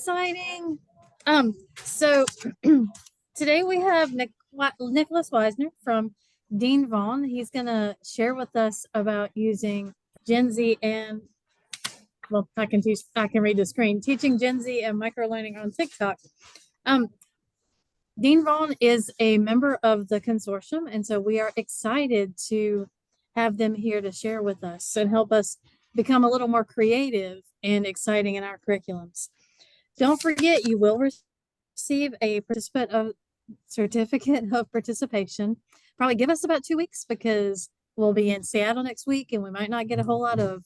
exciting. So today we have Nicolas Weiser from Dean Vaughn. He's going to share with us about using Gen Z and, well, I can read the screen, teaching Gen Z and microlearning on TikTok. Dean Vaughn is a member of the consortium, and so we are excited to have them here to share with us and help us become a little more creative and exciting in our curriculums. Don't forget, you will receive a certificate of participation. Probably give us about 2 weeks because we'll be in Seattle next week and we might not get a whole lot of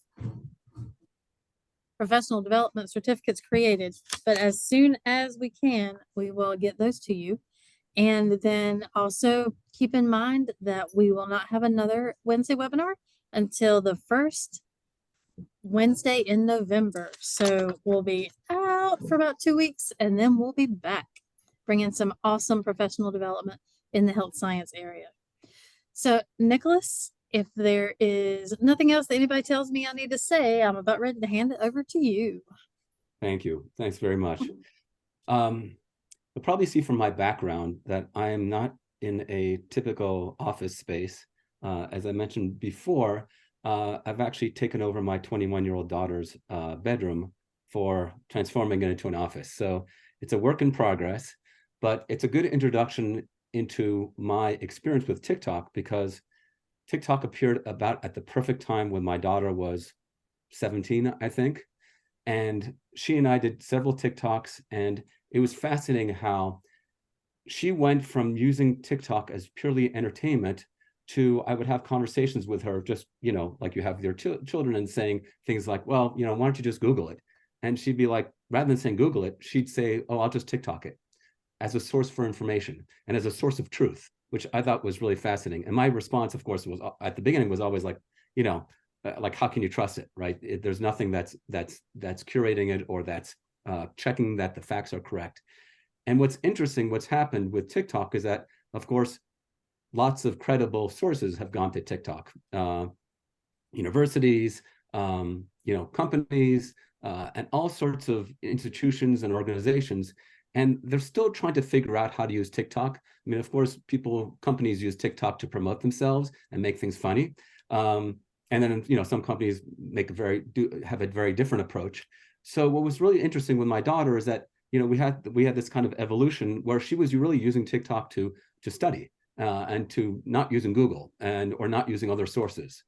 professional development certificates created, but as soon as we can, we will get those to you. And then also keep in mind that we will not have another Wednesday webinar until the first Wednesday in November. So we'll be out for about 2 weeks and then we'll be back bringing some awesome professional development in the health science area. So Nicolas, if there is nothing else that anybody tells me I need to say, I'm about ready to hand it over to you. Thank you. Thanks very much. You'll probably see from my background that I am not in a typical office space. As I mentioned before, I've actually taken over my 21-year-old daughter's bedroom for transforming it into an office. So it's a work in progress, but it's a good introduction into my experience with TikTok because TikTok appeared about at the perfect time when my daughter was 17, I think. And she and I did several TikToks, and it was fascinating how she went from using TikTok as purely entertainment to, I would have conversations with her, just, like you have with your children, and saying things like, well, why don't you just Google it? And she'd be like, rather than saying Google it, she'd say, oh, I'll just TikTok it as a source for information and as a source of truth, which I thought was really fascinating. And my response, of course, was at the beginning was always like, like, how can you trust it, right? There's nothing that's curating it or that's checking that the facts are correct. And what's interesting, what's happened with TikTok is that, of course, lots of credible sources have gone to TikTok, universities, companies, and all sorts of institutions and organizations. And they're still trying to figure out how to use TikTok. I mean, of course, companies use TikTok to promote themselves and make things funny. And then, some companies have a very different approach. So what was really interesting with my daughter is that, we had this kind of evolution where she was really using TikTok to study and to not using Google or not using other sources.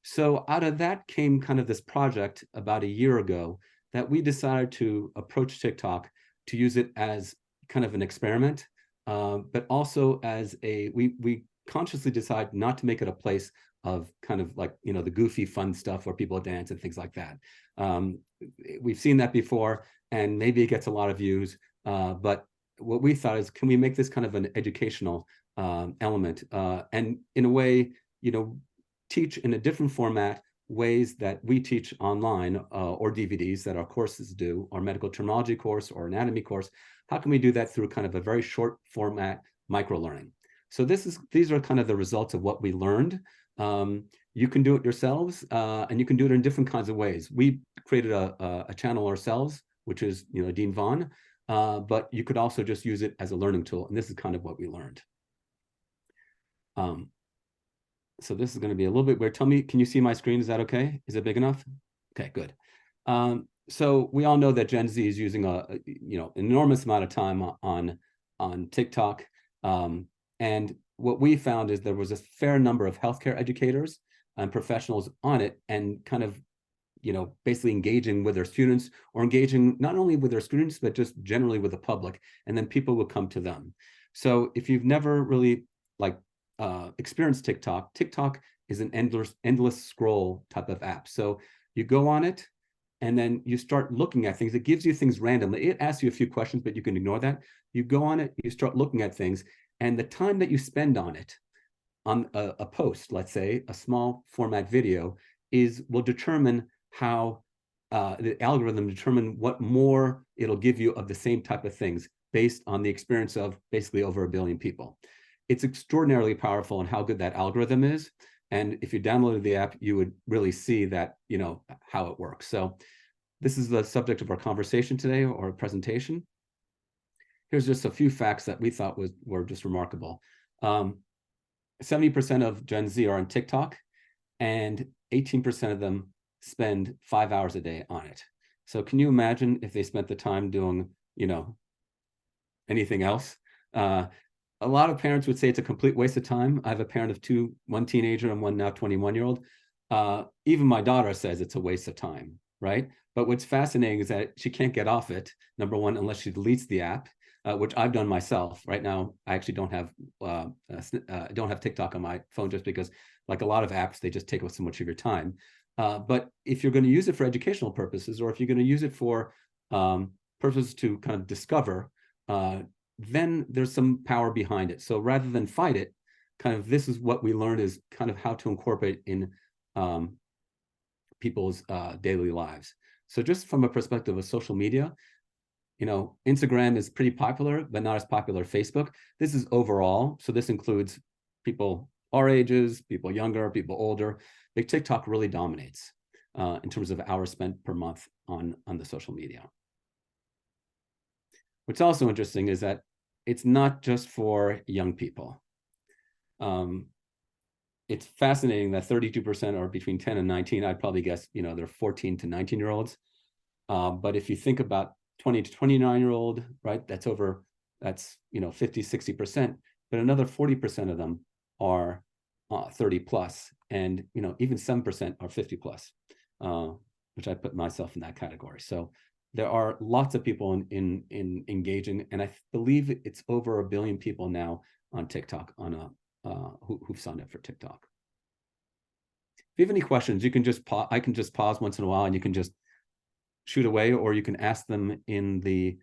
So out of that came kind of this project about a year ago that we decided to approach TikTok to use it as kind of an experiment, but also as we consciously decide not to make it a place of kind of like, the goofy fun stuff where people dance and things like that. We've seen that before, and maybe it gets a lot of views, but what we thought is, can we make this kind of an educational element and in a way, teach in a different format ways that we teach online or DVDs that our courses do, our medical terminology course or anatomy course. How can we do that through kind of a very short format microlearning? So these are kind of the results of what we learned. You can do it yourselves, and you can do it in different kinds of ways. We created a channel ourselves, which is Dean Vaughn, but you could also just use it as a learning tool, and this is kind of what we learned. So this is going to be a little bit weird. Tell me, can you see my screen? Is that okay? Is it big enough? Okay, good. So we all know that Gen Z is using an enormous amount of time on TikTok, and what we found is there was a fair number of healthcare educators and professionals on it, and kind of, basically engaging with their students, or engaging not only with their students, but just generally with the public, and then people will come to them. So if you've never really experienced TikTok, TikTok is an endless scroll type of app. So you go on it, and then you start looking at things. It gives you things randomly. It asks you a few questions, but you can ignore that. You go on it, you start looking at things, and the time that you spend on it, on a post, let's say, a small format video, will determine how the algorithm determine what more it'll give you of the same type of things based on the experience of basically over 1 billion people. It's extraordinarily powerful in how good that algorithm is. And if you downloaded the app, you would really see that, how it works. So this is the subject of our conversation today or presentation. Here's just a few facts that we thought were just remarkable. 70% of Gen Z are on TikTok, and 18% of them spend 5 hours a day on it. So can you imagine if they spent the time doing, anything else? A lot of parents would say it's a complete waste of time. I have a parent of two, one teenager and one now 21-year-old. Even my daughter says it's a waste of time, right? But what's fascinating is that she can't get off it, number one, unless she deletes the app, which I've done myself. Right now, I actually don't have TikTok on my phone just because, like a lot of apps, they just take up so much of your time. But if you're going to use it for educational purposes, or if you're going to use it for purposes to kind of discover, then there's some power behind it. So rather than fight it, kind of this is what we learned is kind of how to incorporate in people's daily lives. So just from a perspective of social media, Instagram is pretty popular, but not as popular as Facebook. This is overall. So this includes people our ages, people younger, people older. But TikTok really dominates in terms of hours spent per month on the social media. What's also interesting is that it's not just for young people. It's fascinating that 32% are between 10 and 19. I'd probably guess, they're 14 to 19-year-olds. But if you think about 20 to 29-year-old, right, that's 50, 60%, but another 40% of them are 30 plus, and even 7% are 50 plus, which I put myself in that category. So there are lots of people in engaging, and I believe it's over 1 billion people now on TikTok who've signed up for TikTok. If you have any questions, you can just I can just pause once in a while, and you can just shoot away, or you can ask them in the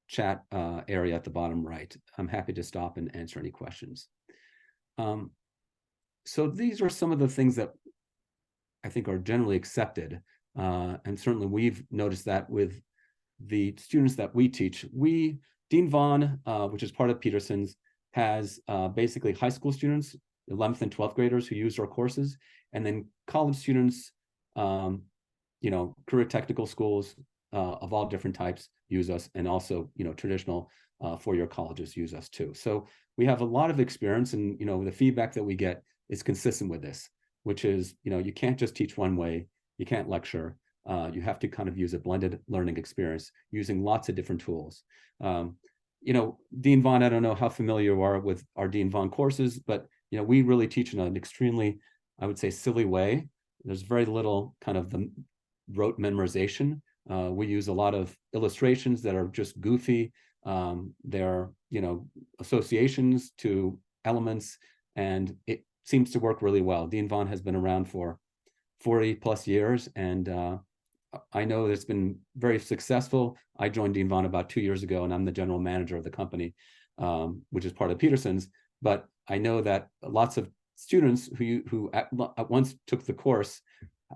chat area at the bottom right. I'm happy to stop and answer any questions. So these are some of the things that I think are generally accepted. And certainly we've noticed that with the students that we teach. Dean Vaughn, which is part of Peterson's, has basically high school students, 11th and 12th graders who use our courses, and then college students, career technical schools of all different types use us, and also, traditional four-year colleges use us too. So we have a lot of experience, and, the feedback that we get is consistent with this, which is, you can't just teach one way, you can't lecture, you have to kind of use a blended learning experience using lots of different tools. Dean Vaughn, I don't know how familiar you are with our Dean Vaughn courses, but, we really teach in an extremely, I would say, silly way. There's very little kind of the rote memorization. We use a lot of illustrations that are just goofy. They're, associations to elements, and it seems to work really well. Dean Vaughn has been around for 40 plus years, and I know it's been very successful. I joined Dean Vaughn about 2 years ago, and I'm the general manager of the company, which is part of Peterson's. But I know that lots of students who at once took the course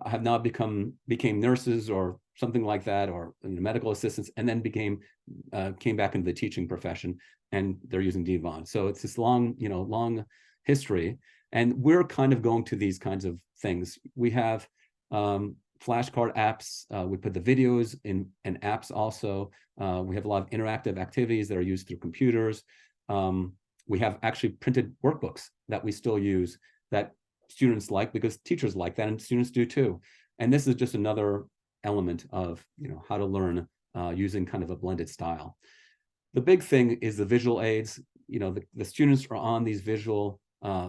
have now became nurses or something like that, or medical assistants, and then came back into the teaching profession, and they're using Dean Vaughn. So it's this long history, and we're kind of going to these kinds of things. We have flashcard apps. We put the videos in and apps also. We have a lot of interactive activities that are used through computers. We have actually printed workbooks that we still use that students like, because teachers like that and students do too. And this is just another element of how to learn using kind of a blended style. The big thing is the visual aids. The students are on these visual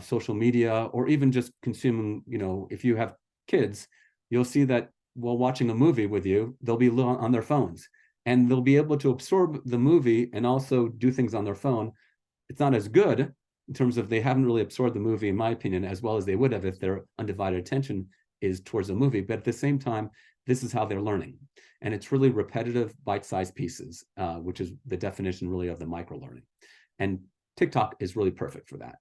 social media, or even just consuming, if you have kids, you'll see that while watching a movie with you, they'll be on their phones, and they'll be able to absorb the movie and also do things on their phone. It's not as good in terms of they haven't really absorbed the movie, in my opinion, as well as they would have if their undivided attention is towards the movie. But at the same time, this is how they're learning. And it's really repetitive, bite-sized pieces, which is the definition really of the microlearning. And TikTok is really perfect for that.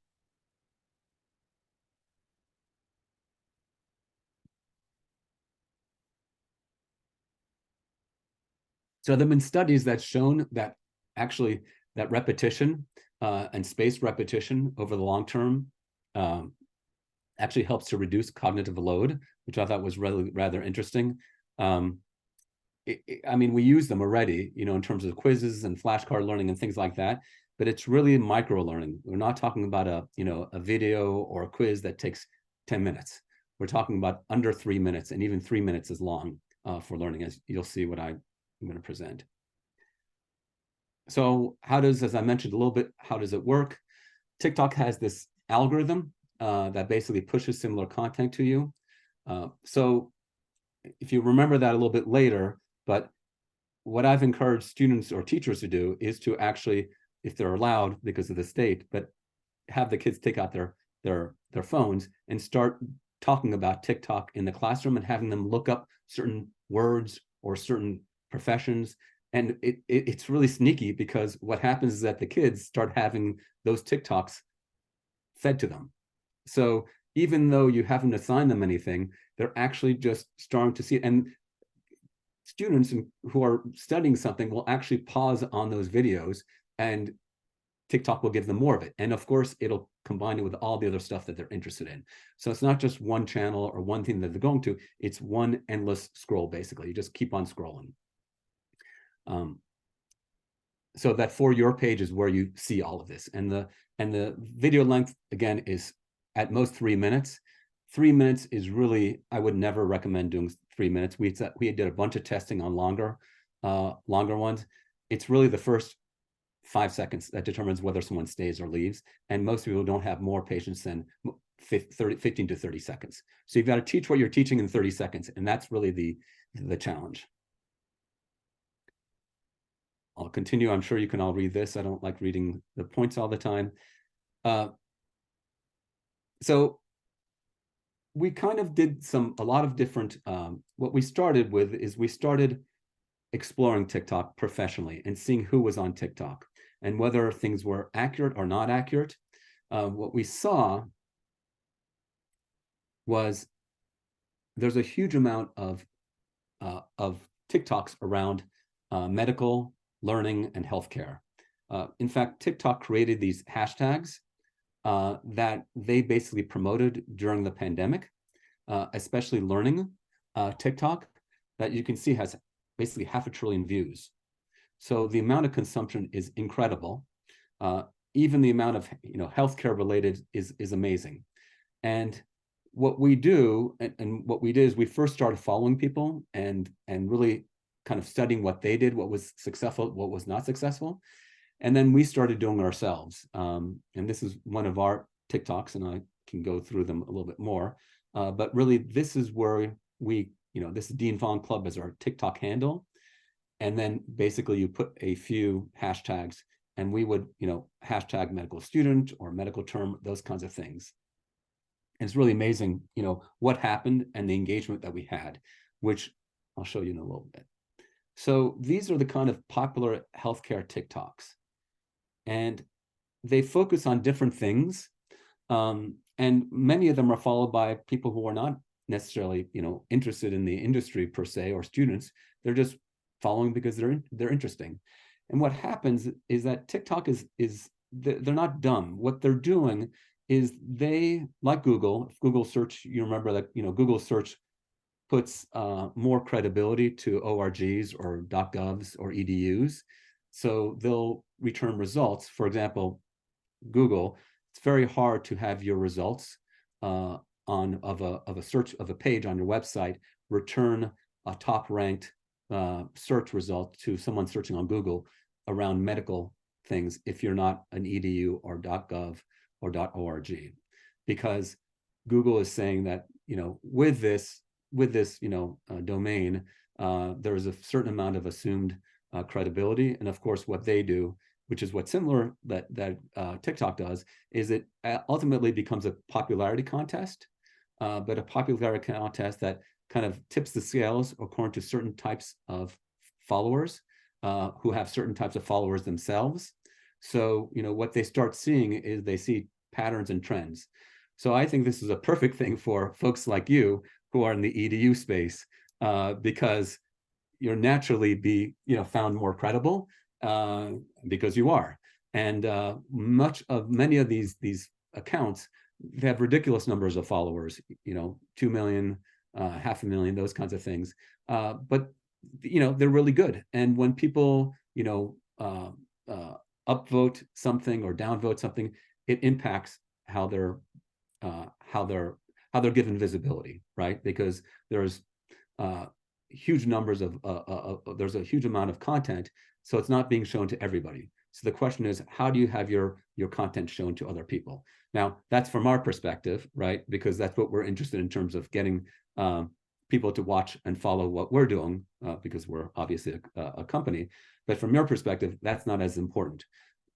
So there have been studies that's shown that actually that repetition and spaced repetition over the long term actually helps to reduce cognitive load, which I thought was really rather interesting. I mean, we use them already, in terms of quizzes and flashcard learning and things like that, but it's really micro learning. We're not talking about a video or a quiz that takes 10 minutes. We're talking about under 3 minutes, and even 3 minutes is long for learning, as you'll see what I'm going to present. So as I mentioned a little bit, how does it work? TikTok has this algorithm that basically pushes similar content to you. So if you remember that a little bit later, but what I've encouraged students or teachers to do is to actually, if they're allowed because of the state, but have the kids take out their phones and start talking about TikTok in the classroom and having them look up certain words or certain professions. And it's really sneaky, because what happens is that the kids start having those TikToks fed to them. So even though you haven't assigned them anything, they're actually just starting to see it. And students who are studying something will actually pause on those videos, and TikTok will give them more of it. And of course, it'll combine it with all the other stuff that they're interested in. So it's not just one channel or one thing that they're going to, it's one endless scroll, basically. You just keep on scrolling. So that For Your page is where you see all of this. And the video length, again, is at most 3 minutes. 3 minutes is really, I would never recommend doing 3 minutes. We did a bunch of testing on longer ones. It's really the first 5 seconds that determines whether someone stays or leaves. And most people don't have more patience than 15 to 30 seconds. So you've got to teach what you're teaching in 30 seconds. And that's really the challenge. I'll continue. I'm sure you can all read this. I don't like reading the points all the time. So we kind of did a lot of different, what we started with is we started exploring TikTok professionally and seeing who was on TikTok and whether things were accurate or not accurate. What we saw was there's a huge amount of TikToks around medical, learning, and healthcare. In fact, TikTok created these hashtags that they basically promoted during the pandemic, especially learning TikTok, that you can see has basically 500 billion views. So the amount of consumption is incredible. Even the amount of healthcare related is amazing. And what we do, and what we did is we first started following people and really kind of studying what they did, what was successful, what was not successful. And then we started doing it ourselves. And this is one of our TikToks, and I can go through them a little bit more. But really, this is where this is Dean Vaughn Club as our TikTok handle. And then basically you put a few hashtags, and we would, hashtag medical student or medical term, those kinds of things. And it's really amazing, what happened and the engagement that we had, which I'll show you in a little bit. So these are the kind of popular healthcare TikToks, and they focus on different things. And many of them are followed by people who are not necessarily, interested in the industry per se, or students. They're just following because they're interesting. And what happens is that TikTok they're not dumb. What they're doing is they, like Google search, you remember that, Google search puts more credibility to ORGs or .govs or EDUs. So they'll return results. For example, Google, it's very hard to have your results of a search of a page on your website return a top ranked search result to someone searching on Google around medical things if you're not an EDU or .gov or .org, because Google is saying that with this domain, there is a certain amount of assumed credibility. And of course, what they do, which is what's similar that TikTok does, is it ultimately becomes a popularity contest, but a popularity contest that kind of tips the scales according to certain types of followers who have certain types of followers themselves. So, what they start seeing is they see patterns and trends. So I think this is a perfect thing for folks like you who are in the EDU space, because you'll naturally be, found more credible because you are. And many of these accounts they have ridiculous numbers of followers, 2 million, 500,000, those kinds of things. But they're really good. And when people, upvote something or downvote something, it impacts how they're given visibility, right? Because there's huge numbers of there's a huge amount of content, so it's not being shown to everybody. So the question is, how do you have your content shown to other people? Now, that's from our perspective, right? Because that's what we're interested in terms of getting people to watch and follow what we're doing, because we're obviously a company. But from your perspective, that's not as important.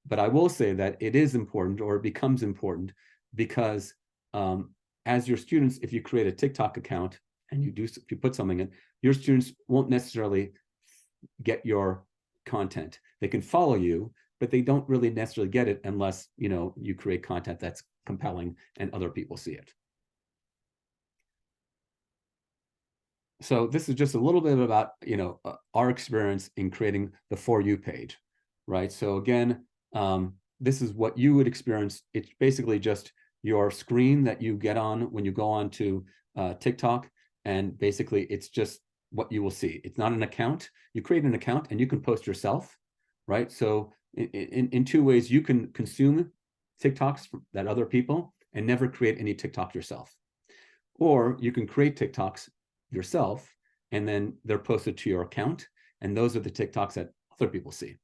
But I will say that it is important, or it becomes important, because as your students, if you create a TikTok account and if you put something in, your students won't necessarily get your content. They can follow you, but they don't really necessarily get it unless you create content that's compelling and other people see it. So this is just a little bit about our experience in creating the For You page, right? So again, this is what you would experience. It's basically just your screen that you get on when you go on to TikTok, and basically it's just what you will see. It's not an account. You create an account and you can post yourself, right? So in two ways, you can consume TikToks that other people and never create any TikTok yourself. Or you can create TikToks yourself, and then they're posted to your account, and those are the TikToks that other people see.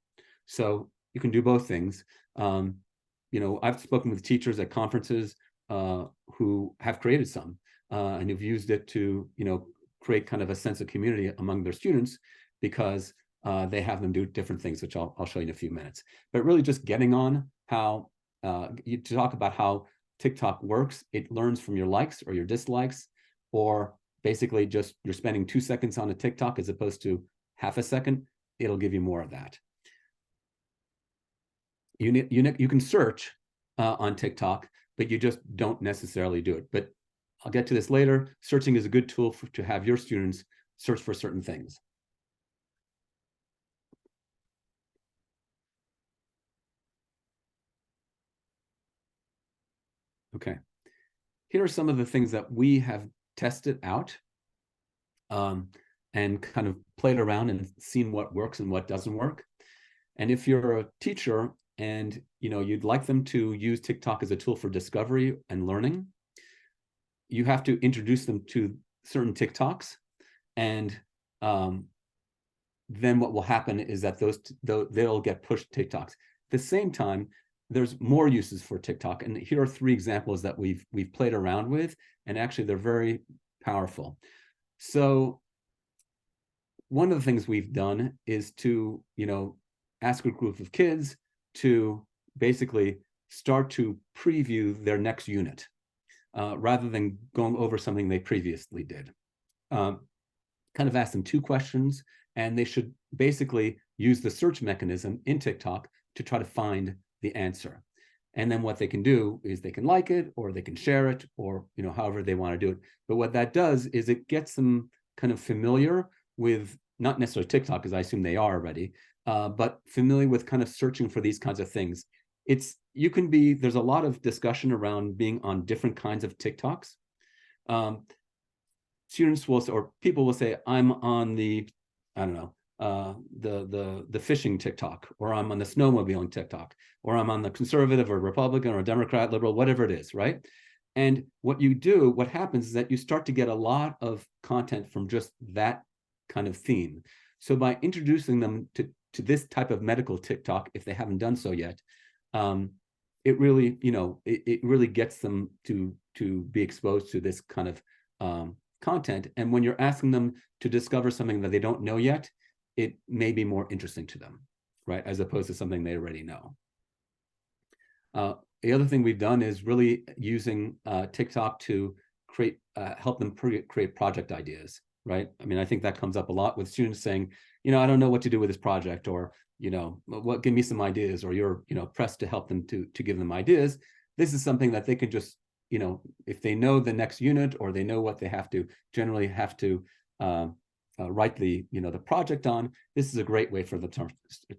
So you can do both things. I've spoken with teachers at conferences who have created some and who've used it to create kind of a sense of community among their students, because they have them do different things, which I'll show you in a few minutes. But really just getting on how you talk about how TikTok works. It learns from your likes or your dislikes, or basically just you're spending 2 seconds on a TikTok as opposed to half a second. It'll give you more of that. You can search on TikTok, but you just don't necessarily do it. But I'll get to this later. Searching is a good tool to have your students search for certain things. Okay, here are some of the things that we have tested out and kind of played around and seen what works and what doesn't work. And if you're a teacher and you'd like them to use TikTok as a tool for discovery and learning, you have to introduce them to certain TikToks, and then what will happen is that they'll get pushed TikToks. At the same time, there's more uses for TikTok, and here are 3 examples that we've played around with, and actually they're very powerful. So one of the things we've done is to ask a group of kids to basically start to preview their next unit rather than going over something they previously did. Kind of ask them 2 questions, and they should basically use the search mechanism in TikTok to try to find the answer. And then what they can do is they can like it, or they can share it, or however they want to do it. But what that does is it gets them kind of familiar with, not necessarily TikTok, because I assume they are already, but familiar with kind of searching for these kinds of things. There's a lot of discussion around being on different kinds of TikToks. Students will, or people will say, I'm on the, I don't know, the fishing TikTok, or I'm on the snowmobiling TikTok, or I'm on the conservative or Republican or Democrat, liberal, whatever it is, right? And what happens is that you start to get a lot of content from just that kind of theme. So by introducing them to this type of medical TikTok, if they haven't done so yet, it really, it really gets them to be exposed to this kind of content. And when you're asking them to discover something that they don't know yet, it may be more interesting to them, right? As opposed to something they already know. The other thing we've done is really using TikTok to help them create project ideas, right? I mean, I think that comes up a lot with students saying, I don't know what to do with this project, or, give me some ideas, or you're, pressed to help them to give them ideas. This is something that they can just, if they know the next unit, or they know what they generally have to write the project on, this is a great way for them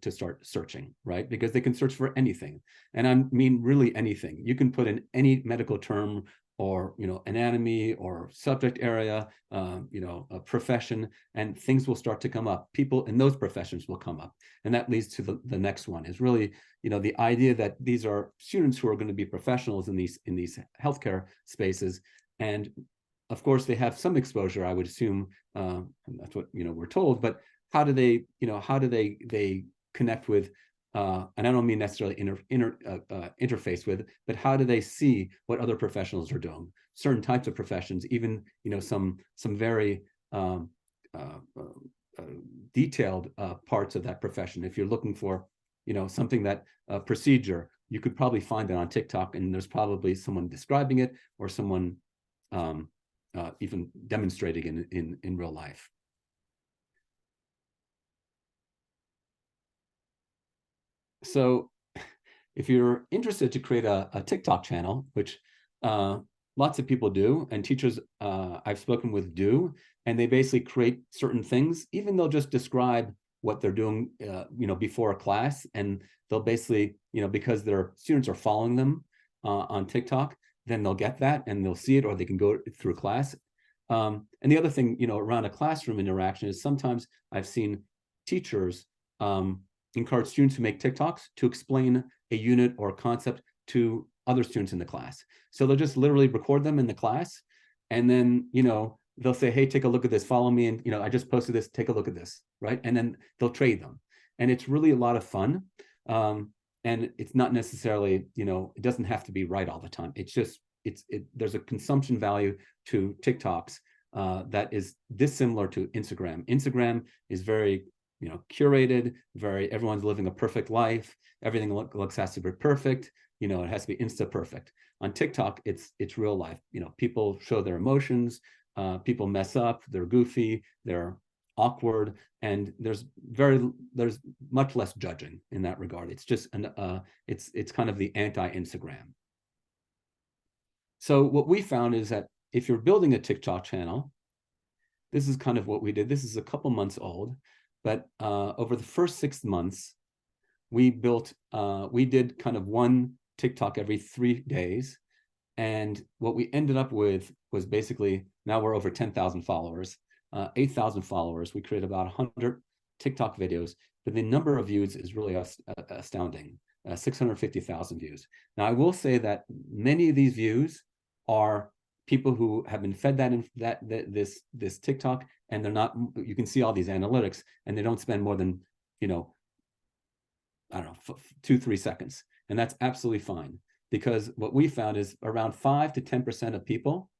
to start searching, right? Because they can search for anything, and I mean really anything. You can put in any medical term, or anatomy, or subject area, a profession, and things will start to come up. People in those professions will come up, and that leads to the next one. Is really the idea that these are students who are going to be professionals in these healthcare spaces, and of course they have some exposure, I would assume. That's what we're told. But how do they connect with? And I don't mean necessarily interface with, but how do they see what other professionals are doing? Certain types of professions, even some very detailed parts of that profession. If you're looking for something that procedure, you could probably find it on TikTok, and there's probably someone describing it, or someone even demonstrating in real life. So if you're interested to create a TikTok channel, which lots of people do, and teachers I've spoken with do, and they basically create certain things, even they'll just describe what they're doing before a class, and they'll basically, because their students are following them on TikTok, then they'll get that and they'll see it, or they can go through class. And the other thing, around a classroom interaction is sometimes I've seen teachers encourage students who make TikToks to explain a unit or a concept to other students in the class. So they'll just literally record them in the class, and then they'll say, hey, take a look at this, follow me, and I just posted this, take a look at this, right? And then they'll trade them, and it's really a lot of fun. And it's not necessarily, it doesn't have to be right all the time. It's just there's a consumption value to TikToks that is dissimilar to Instagram. Instagram is very curated, everyone's living a perfect life, everything looks has to be perfect, it has to be insta perfect. On TikTok, it's real life. People show their emotions, people mess up, they're goofy, they're awkward, and there's much less judging in that regard. It's just it's kind of the anti-Instagram. So what we found is that if you're building a TikTok channel, this is kind of what we did. This is a couple months old, but over the first 6 months, we did kind of one TikTok every 3 days. And what we ended up with was basically, now we're over 10,000 followers, 8,000 followers. We created about 100 TikTok videos, but the number of views is really astounding. 650,000 views. Now, I will say that many of these views are people who have been fed this TikTok, and they're not. You can see all these analytics, and they don't spend more than I don't know 2-3 seconds, and that's absolutely fine, because what we found is around 5 to 10% of people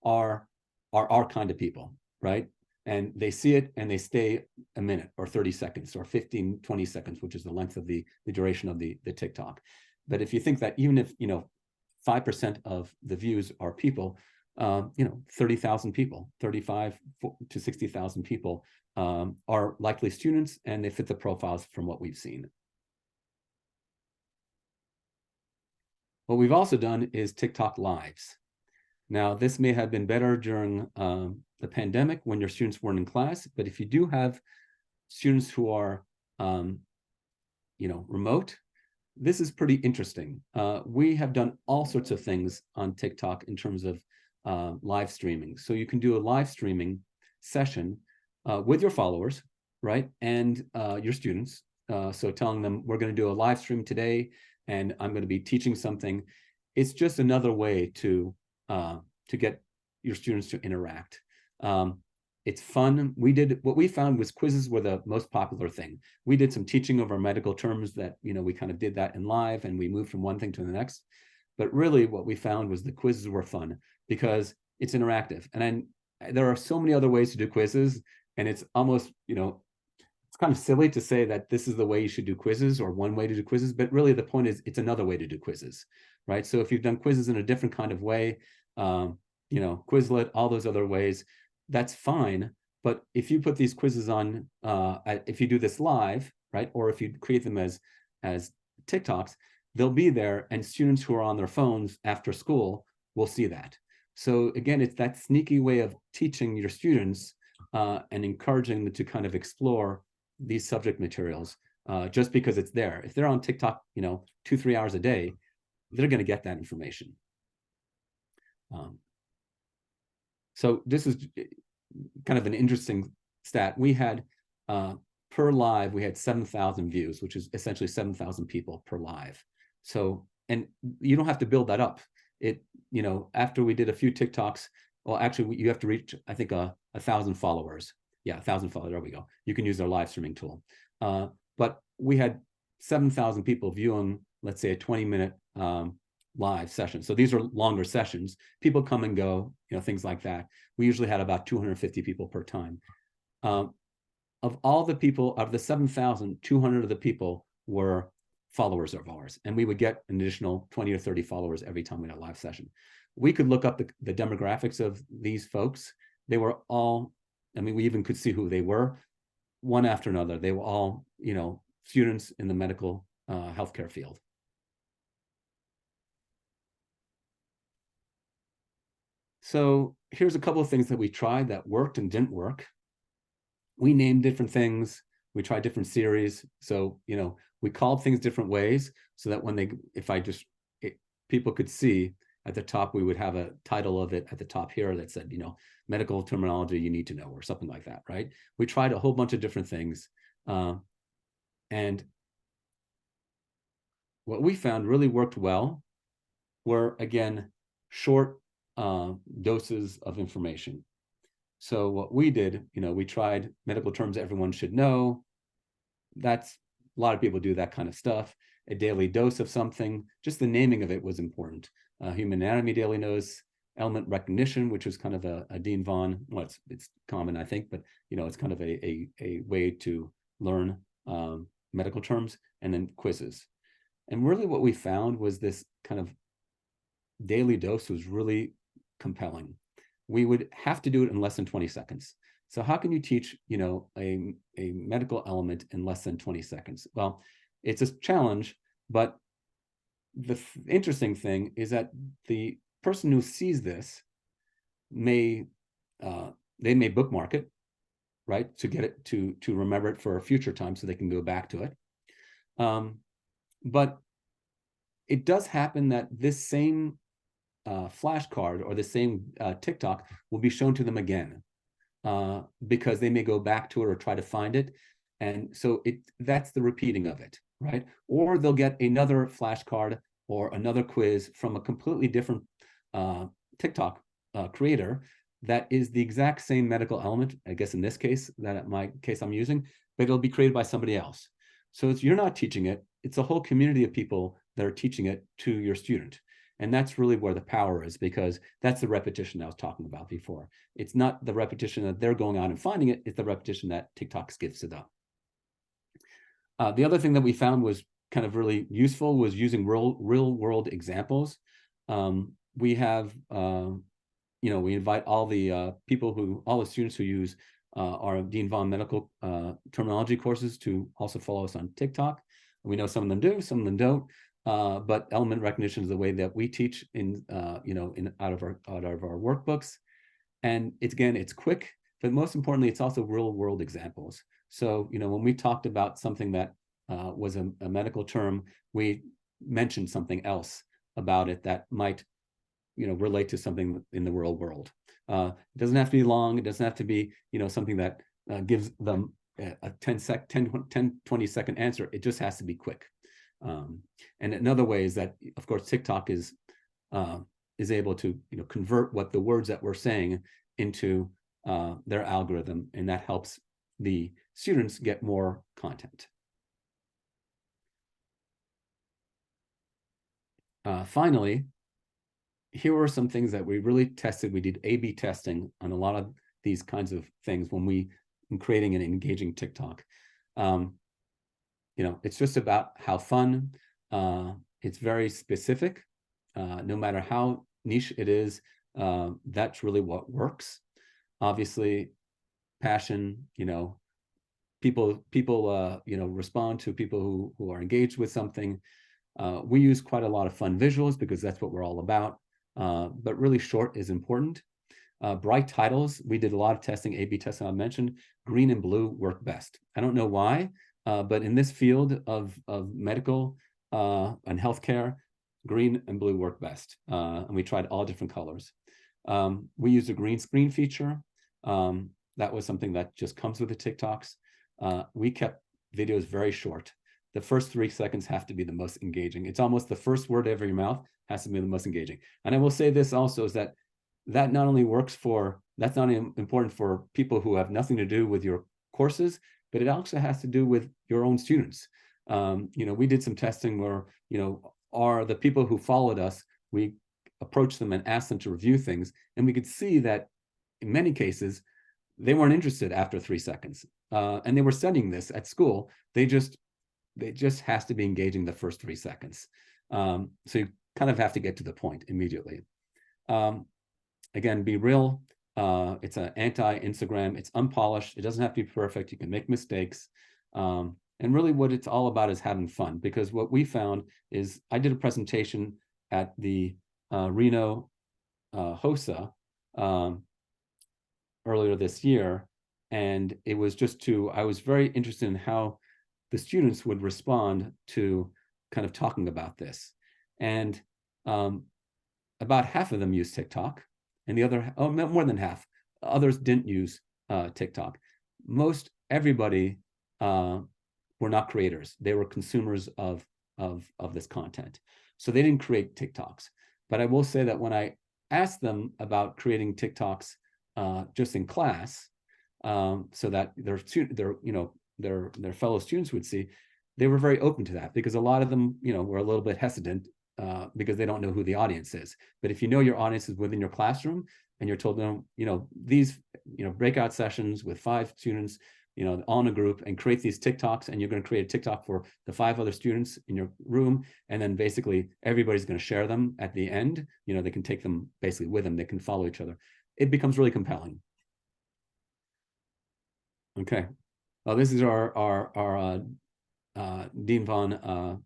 are our kind of people, right? And they see it and they stay a minute or 30 seconds or 15, 20 seconds, which is the length of the duration of the TikTok. But if you think that even if, 5% of the views are people, 30,000 people, 35 to 60,000 people are likely students, and they fit the profiles from what we've seen. What we've also done is TikTok lives. Now, this may have been better during the pandemic when your students weren't in class, but if you do have students who are, remote, this is pretty interesting. We have done all sorts of things on TikTok in terms of live streaming. So you can do a live streaming session with your followers, right? And your students. So telling them, we're going to do a live stream today, and I'm going to be teaching something. It's just another way to get your students to interact. It's fun. What we found was quizzes were the most popular thing. We did some teaching of our medical terms that, we kind of did that in live, and we moved from one thing to the next. But really what we found was the quizzes were fun because it's interactive. And then there are so many other ways to do quizzes, and it's almost, it's kind of silly to say that this is the way you should do quizzes or one way to do quizzes, but really the point is it's another way to do quizzes, right? So if you've done quizzes in a different kind of way, Quizlet, all those other ways, that's fine. But if you put these quizzes on, if you do this live, right, or if you create them as TikToks, they'll be there, and students who are on their phones after school will see that. So again, it's that sneaky way of teaching your students and encouraging them to kind of explore these subject materials just because it's there. If they're on TikTok, 2-3 hours a day, they're going to get that information. So this is kind of an interesting stat. We had per live, we had 7,000 views, which is essentially 7,000 people per live. So, and you don't have to build that up. After we did a few TikToks, well, actually you have to reach, I think, 1,000 followers. Yeah, 1,000 followers, there we go. You can use our live streaming tool. But we had 7,000 people viewing, let's say, a 20-minute live session. So these are longer sessions. People come and go, things like that. We usually had about 250 people per time. Of all the people, of the 7,000, 200 of the people were followers of ours. And we would get an additional 20 or 30 followers every time we had a live session. We could look up the demographics of these folks. They were all, we even could see who they were, one after another. They were all, students in the medical healthcare field. So here's a couple of things that we tried that worked and didn't work. We named different things. We tried different series. So, we called things different ways so that when people could see at the top, we would have a title of it at the top here that said, medical terminology you need to know, or something like that, right? We tried a whole bunch of different things. And what we found really worked well were, again, short doses of information. So what we did, we tried medical terms everyone should know. That's, a lot of people do that kind of stuff. A daily dose of something, just the naming of it was important. Human anatomy daily dose, element recognition, which was kind of a Dean Vaughn, well, it's common, I think, but it's kind of a way to learn medical terms, and then quizzes. And really what we found was this kind of daily dose was really compelling. We would have to do it in less than 20 seconds. So how can you teach, a medical element in less than 20 seconds? Well, it's a challenge, but the interesting thing is that the person who sees this they may bookmark it, right, to get it to remember it for a future time so they can go back to it. But it does happen that this same flashcard or the same TikTok will be shown to them again because they may go back to it or try to find it. And so that's the repeating of it, right? Or they'll get another flashcard or another quiz from a completely different TikTok creator that is the exact same medical element, I guess in this case, I'm using, but it'll be created by somebody else. So you're not teaching it, it's a whole community of people that are teaching it to your student. And that's really where the power is, because that's the repetition I was talking about before. It's not the repetition that they're going out and finding it, it's the repetition that TikTok gives to them. The other thing that we found was kind of really useful was using real world examples. We have, we invite all the all the students who use our Dean Vaughn medical terminology courses to also follow us on TikTok. We know some of them do, some of them don't. But element recognition is the way that we teach out of our workbooks. And it's quick, but most importantly, it's also real world examples. So, when we talked about something that was a medical term, we mentioned something else about it that might, relate to something in the real world. It doesn't have to be long. It doesn't have to be, something that gives them a 20 second answer. It just has to be quick. And another way is that, of course, TikTok is able to convert what the words that we're saying into their algorithm, and that helps the students get more content. Finally, here were some things that we really tested. We did A/B testing on a lot of these kinds of things when creating an engaging TikTok. It's just about how fun. It's very specific. No matter how niche it is, that's really what works. Obviously, passion. People respond to people who are engaged with something. We use quite a lot of fun visuals because that's what we're all about. But really short is important. Bright titles, we did a lot of testing, A/B testing I mentioned. Green and blue work best. I don't know why, but in this field of medical and healthcare, green and blue work best. And we tried all different colors. We used a green screen feature. That was something that just comes with the TikToks. We kept videos very short. The first 3 seconds have to be the most engaging. It's almost the first word out of your mouth has to be the most engaging. And I will say this also is that not only works for, that's not important for people who have nothing to do with your courses, but it also has to do with your own students. We did some testing where, the people who followed us, we approached them and asked them to review things. And we could see that in many cases, they weren't interested after 3 seconds. And they were studying this at school. They just has to be engaging the first 3 seconds. So you kind of have to get to the point immediately. Again, be real. It's an anti-Instagram. It's unpolished. It doesn't have to be perfect. You can make mistakes. And really what it's all about is having fun, because what we found is I did a presentation at the Reno HOSA earlier this year. And it was I was very interested in how the students would respond to kind of talking about this. And about half of them use TikTok, and the other, more than half, others didn't use TikTok. Most everybody were not creators. They were consumers of this content. So they didn't create TikToks. But I will say that when I asked them about creating TikToks just in class, so that their fellow students would see, they were very open to that, because a lot of them, were a little bit hesitant because they don't know who the audience is. But if you know your audience is within your classroom and you're told them, these, breakout sessions with 5 students, all in a group, and create these TikToks, and you're going to create a TikTok for the 5 other students in your room. And then basically everybody's going to share them at the end. They can take them basically with them. They can follow each other. It becomes really compelling. Okay. Well, this is our Dean Vaughn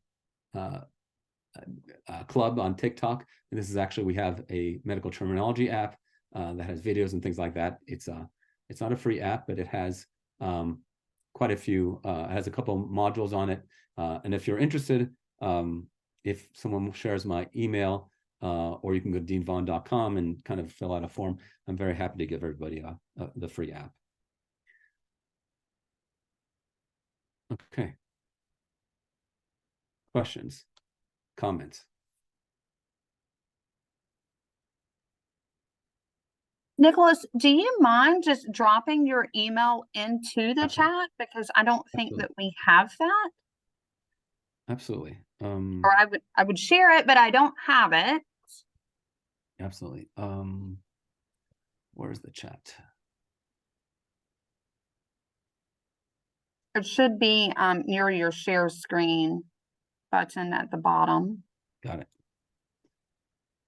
club on TikTok. And this is actually, we have a medical terminology app that has videos and things like that. It's not a free app, but it has quite a few, it has a couple modules on it. And if you're interested, if someone shares my email, or you can go to deanvaughn.com and kind of fill out a form, I'm very happy to give everybody the free app. Okay. Questions, comments? Nicholas, do you mind just dropping your email into the Absolutely. chat? Because I don't think Absolutely. that we have that. Absolutely. Or I would share it, but I don't have it. Absolutely. Where's the chat? It should be near your share screen button at the bottom. Got it.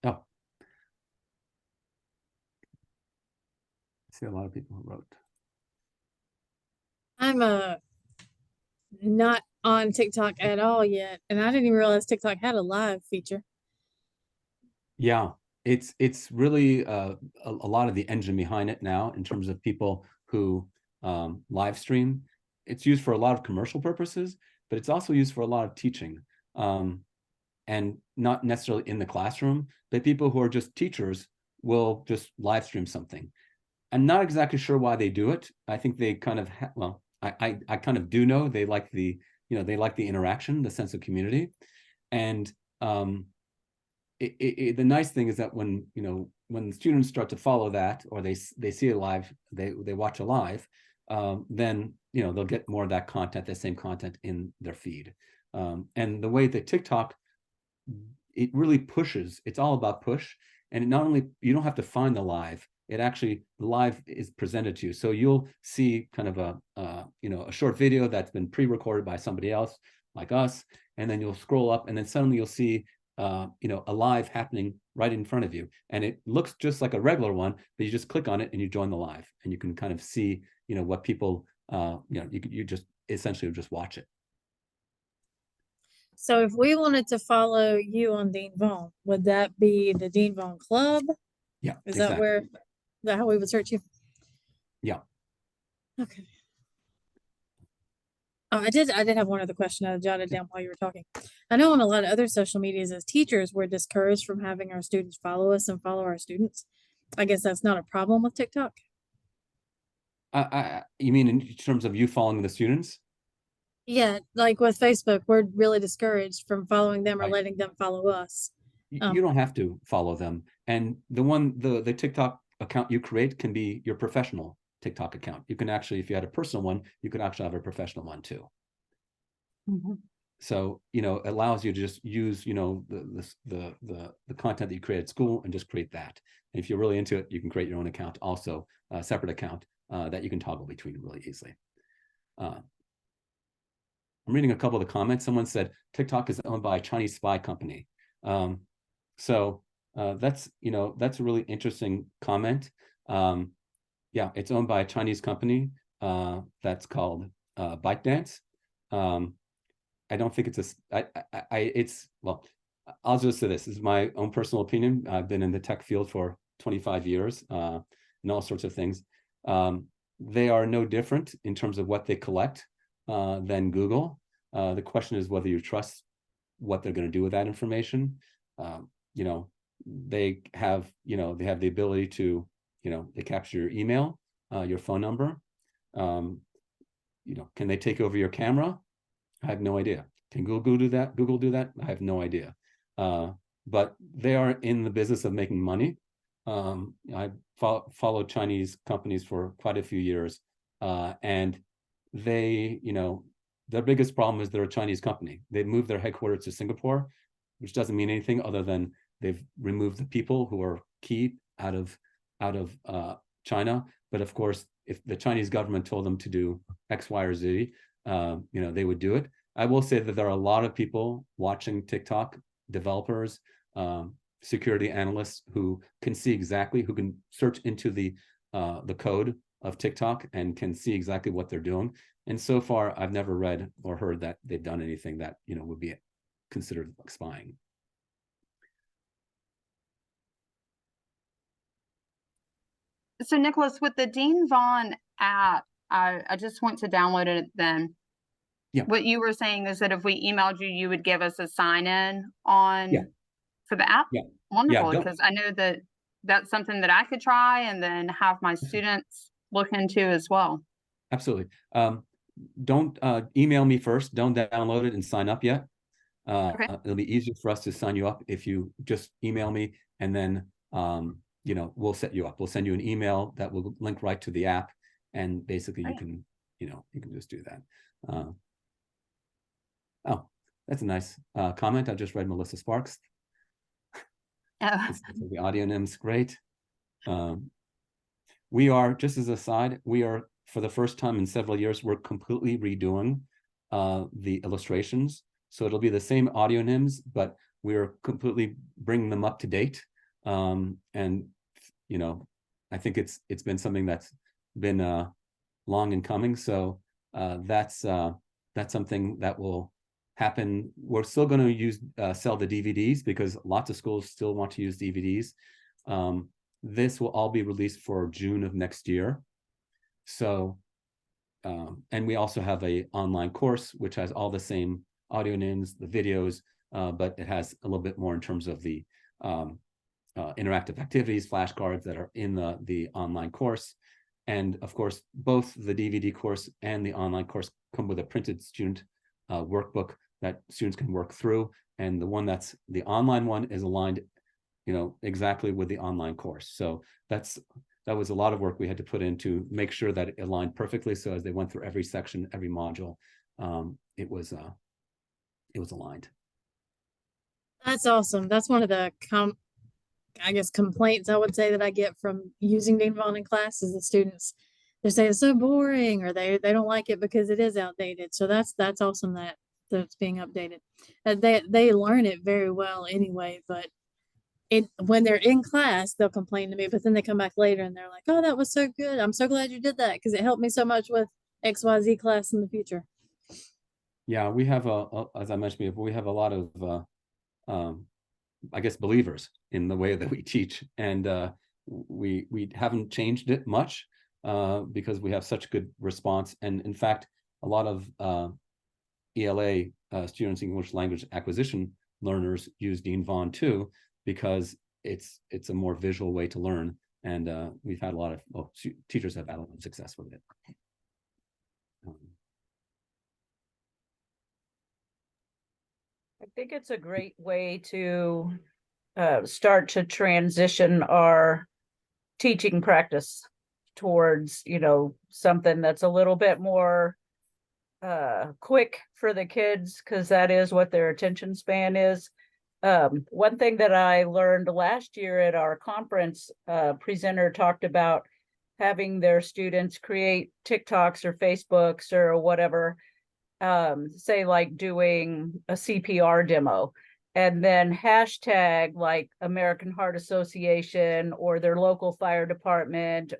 Oh. I see a lot of people who wrote. I'm not on TikTok at all yet, and I didn't even realize TikTok had a live feature. Yeah, it's really a lot of the engine behind it now in terms of people who live stream. It's used for a lot of commercial purposes, but it's also used for a lot of teaching, and not necessarily in the classroom, but people who are just teachers will just live stream something. I'm not exactly sure why they do it. I think they kind of I kind of do know they like the they like the interaction, the sense of community, and the nice thing is that when when students start to follow that, or they see a live, they watch a live, then they'll get more of that content, the same content in their feed. And the way that TikTok, it really pushes, it's all about push. And not only, you don't have to find the live, it actually, the live is presented to you. So you'll see kind of a short video that's been pre-recorded by somebody else like us. And then you'll scroll up, and then suddenly you'll see a live happening right in front of you. And it looks just like a regular one, but you just click on it and you join the live, and you can kind of see, what people, you just essentially just watch it. So if we wanted to follow you on Dean Vaughn, would that be the Dean Vaughn Club? Yeah, Is exactly. that where? that how we would search you? Yeah. Okay. Oh, I did have one other question I jotted down while you were talking. I know on a lot of other social medias as teachers, we're discouraged from having our students follow us and follow our students. I guess that's not a problem with TikTok. You mean in terms of you following the students? Yeah, like with Facebook, we're really discouraged from following them or Right. letting them follow us. You don't have to follow them. And the TikTok account you create can be your professional TikTok account. You can actually, if you had a personal one, you can actually have a professional one too. Mhm. So, it allows you to just use, the content that you create at school and just create that. And if you're really into it, you can create your own account, also a separate account that you can toggle between really easily. I'm reading a couple of the comments. Someone said TikTok is owned by a Chinese spy company. So that's a really interesting comment. Yeah, it's owned by a Chinese company that's called ByteDance. I don't think it's well, I'll just say this is my own personal opinion. I've been in the tech field for 25 years and all sorts of things. They are no different in terms of what they collect than Google. The question is whether you trust what they're going to do with that information. They have the ability to, they capture your email, your phone number. Can they take over your camera? I have no idea. Can Google do that? I have no idea. But they are in the business of making money. I followed Chinese companies for quite a few years, and they, their biggest problem is they're a Chinese company. They've moved their headquarters to Singapore, which doesn't mean anything other than they've removed the people who are key out of China. But of course, if the Chinese government told them to do X, Y, or Z, they would do it. I will say that there are a lot of people watching TikTok, developers, security analysts who can search into the code of TikTok and can see exactly what they're doing. And so far, I've never read or heard that they've done anything that would be considered like spying. So Nicholas, with the Dean Vaughn app, I just want to download it then. Yeah. What you were saying is that if we emailed you, you would give us a sign-in on for the app? Yeah. Wonderful, Yeah, because I know that that's something that I could try and then have my students look into as well. Absolutely. Don't email me first. Don't download it and sign up yet. Okay. It'll be easier for us to sign you up if you just email me, and then we'll set you up. We'll send you an email that will link right to the app, and basically you can just do that. Oh, that's a nice comment. I just read Melissa Sparks. The audio name's great. We are, just as a side, for the first time in several years, we're completely redoing the illustrations. So it'll be the same audio names, but we're completely bringing them up to date. And I think it's been something that's been long in coming. So that's something that will happen. We're still going to sell the DVDs because lots of schools still want to use DVDs. This will all be released for June of next year. So, and we also have an online course, which has all the same audio names, the videos, but it has a little bit more in terms of the interactive activities, flashcards that are in the online course. And of course, both the DVD course and the online course come with a printed student workbook that students can work through. And the online one is aligned exactly with the online course. So that was a lot of work we had to put in to make sure that it aligned perfectly. So as they went through every section, every module, it was aligned. That's awesome. That's one of the complaints I would say that I get from using Dean Vaughn in class is the students. They say it's so boring, or they don't like it because it is outdated. So that's awesome that it's being updated. They learn it very well anyway, but when they're in class, they'll complain to me, but then they come back later and they're like, "Oh, that was so good. I'm so glad you did that because it helped me so much with XYZ class in the future." Yeah, we have as I mentioned before, we have a lot of I guess believers in the way that we teach, and we haven't changed it much because we have such good response. And in fact, a lot of ELA students, English language acquisition learners, use Dean Vaughn too, because it's a more visual way to learn. And we've had a lot of, teachers have had a lot of success with it. I think it's a great way to start to transition our teaching practice towards, something that's a little bit more quick for the kids, because that is what their attention span is. One thing that I learned last year at our conference, presenter talked about having their students create TikToks or Facebooks or whatever, say like doing a CPR demo, and then hashtag like American Heart Association or their local fire department,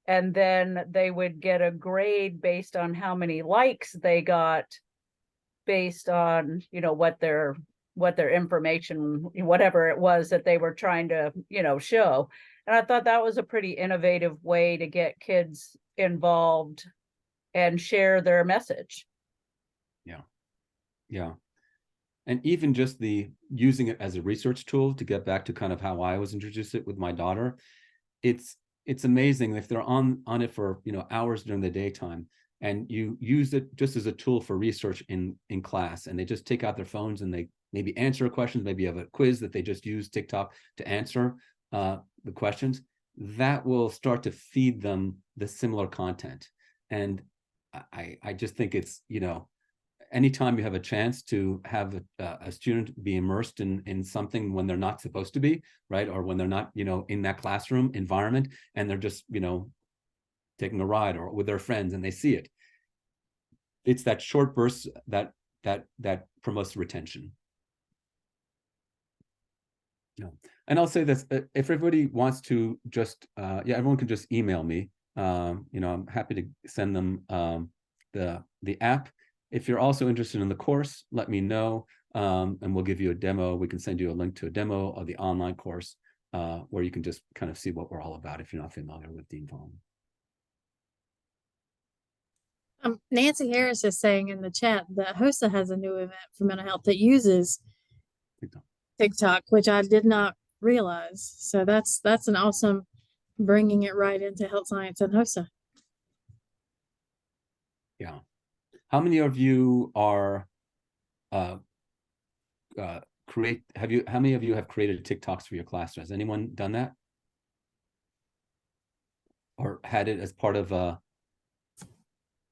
and then they would get a grade based on how many likes they got, based on, what their information, whatever it was that they were trying to, show. And I thought that was a pretty innovative way to get kids involved and share their message. Yeah. And even just the using it as a research tool, to get back to kind of how I was introduced to it with my daughter, it's amazing if they're on it for hours during the daytime, and you use it just as a tool for research in class, and they just take out their phones and they maybe answer questions, maybe have a quiz that they just use TikTok to answer the questions, that will start to feed them the similar content. And I just think it's, anytime you have a chance to have a student be immersed in something when they're not supposed to be, right? Or when they're not, in that classroom environment, and they're just, taking a ride or with their friends and they see it. It's that short burst that promotes retention. And I'll say this, if everybody wants to just, everyone can just email me. I'm happy to send them the app. If you're also interested in the course, let me know, and we'll give you a demo. We can send you a link to a demo of the online course where you can just kind of see what we're all about if you're not familiar with Dean Vaughn. Nancy Harris is saying in the chat that HOSA has a new event for mental health that uses TikTok, which I did not realize. So that's an awesome bringing it right into health science and HOSA. Yeah. How many of you are how many of you have created TikToks for your class? Has anyone done that? Or had it as part of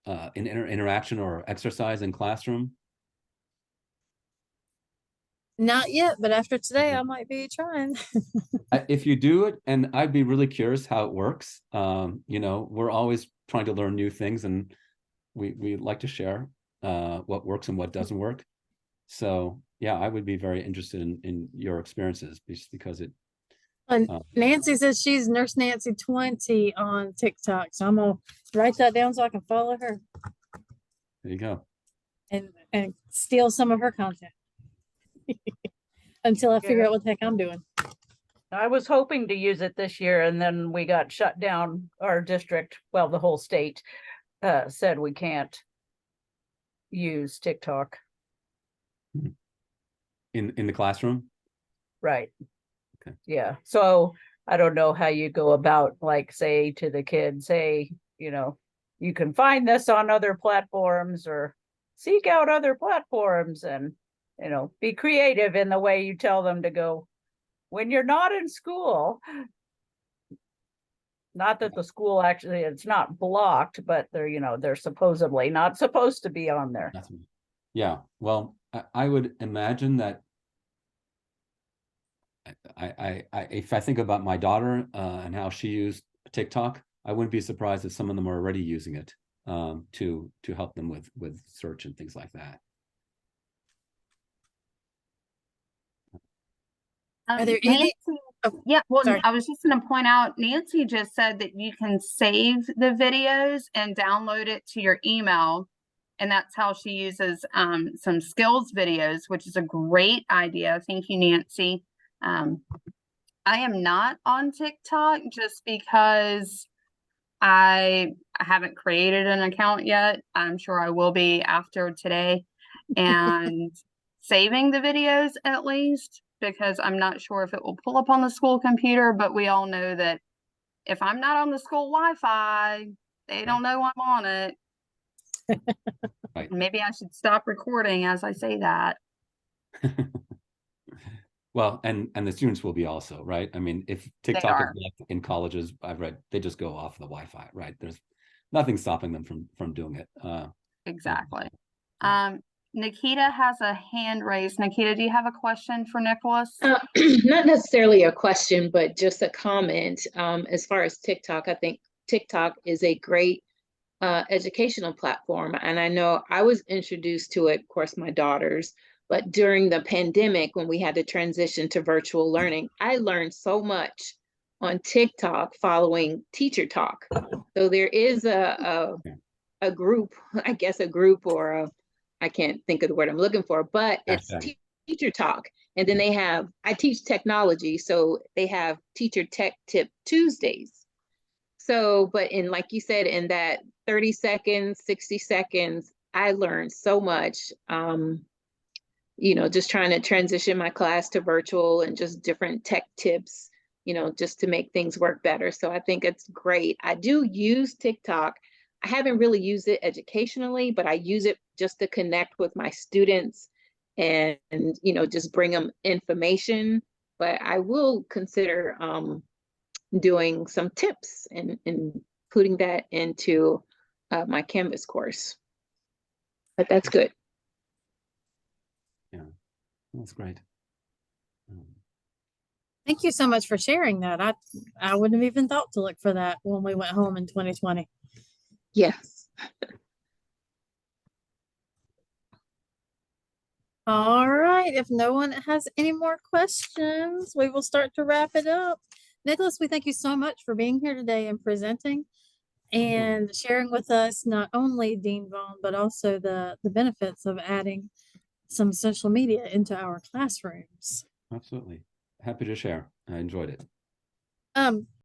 an interaction or exercise in classroom? Not yet, but after today, I might be trying. If you do it, and I'd be really curious how it works. We're always trying to learn new things, and we like to share what works and what doesn't work. So yeah, I would be very interested in your experiences, just because it. Nancy says she's Nurse Nancy 20 on TikTok, so I'm gonna write that down so I can follow her. There you go. And steal some of her content until I figure out what the heck I'm doing. I was hoping to use it this year, and then we got shut down. Our district, well, the whole state said we can't use TikTok In the classroom? Right. Okay. Yeah. So I don't know how you go about, like, say to the kids, hey, you can find this on other platforms, or seek out other platforms, and, be creative in the way you tell them to go when you're not in school. Not that the school actually, it's not blocked, but they're supposedly not supposed to be on there. Yeah. Well, I would imagine that if I think about my daughter and how she used TikTok, I wouldn't be surprised if some of them are already using it to help them with search and things like that. Are there any? Yeah, well, sorry. I was just going to point out, Nancy just said that you can save the videos and download it to your email. And that's how she uses some skills videos, which is a great idea. Thank you, Nancy. I am not on TikTok just because I haven't created an account yet. I'm sure I will be after today. And saving the videos at least, because I'm not sure if it will pull up on the school computer, but we all know that if I'm not on the school Wi-Fi, they don't know I'm on it. Right. Maybe I should stop recording as I say that. Well, and the students will be also, right? I mean, if TikTok is are. left in colleges, I've read, they just go off the Wi-Fi, right? There's nothing stopping them from doing it. Exactly. Yeah. Nikita has a hand raised. Nikita, do you have a question for Nicholas? Not necessarily a question, but just a comment. As far as TikTok, I think TikTok is a great educational platform. And I know I was introduced to it, of course, my daughters, but during the pandemic, when we had to transition to virtual learning, I learned so much on TikTok following Teacher Talk. So there is a group, I guess a group or a, I can't think of the word I'm looking for, but it's Hashtag. Teacher Talk. And then they have, I teach technology, so they have Teacher Tech Tip Tuesdays. So, but in, like you said, in that 30 seconds, 60 seconds, I learned so much, you know, just trying to transition my class to virtual and just different tech tips, you know, just to make things work better. So I think it's great. I do use TikTok. I haven't really used it educationally, but I use it just to connect with my students and you know, just bring them information. But I will consider doing some tips and putting that into my Canvas course. But that's good. Yeah, that's great. Thank you so much for sharing that. I wouldn't have even thought to look for that when we went home in 2020. Yes. All right. If no one has any more questions, we will start to wrap it up. Nicholas, we thank you so much for being here today and presenting and sharing with us not only Dean Vaughn, but also the benefits of adding some social media into our classrooms. Absolutely. Happy to share. I enjoyed it.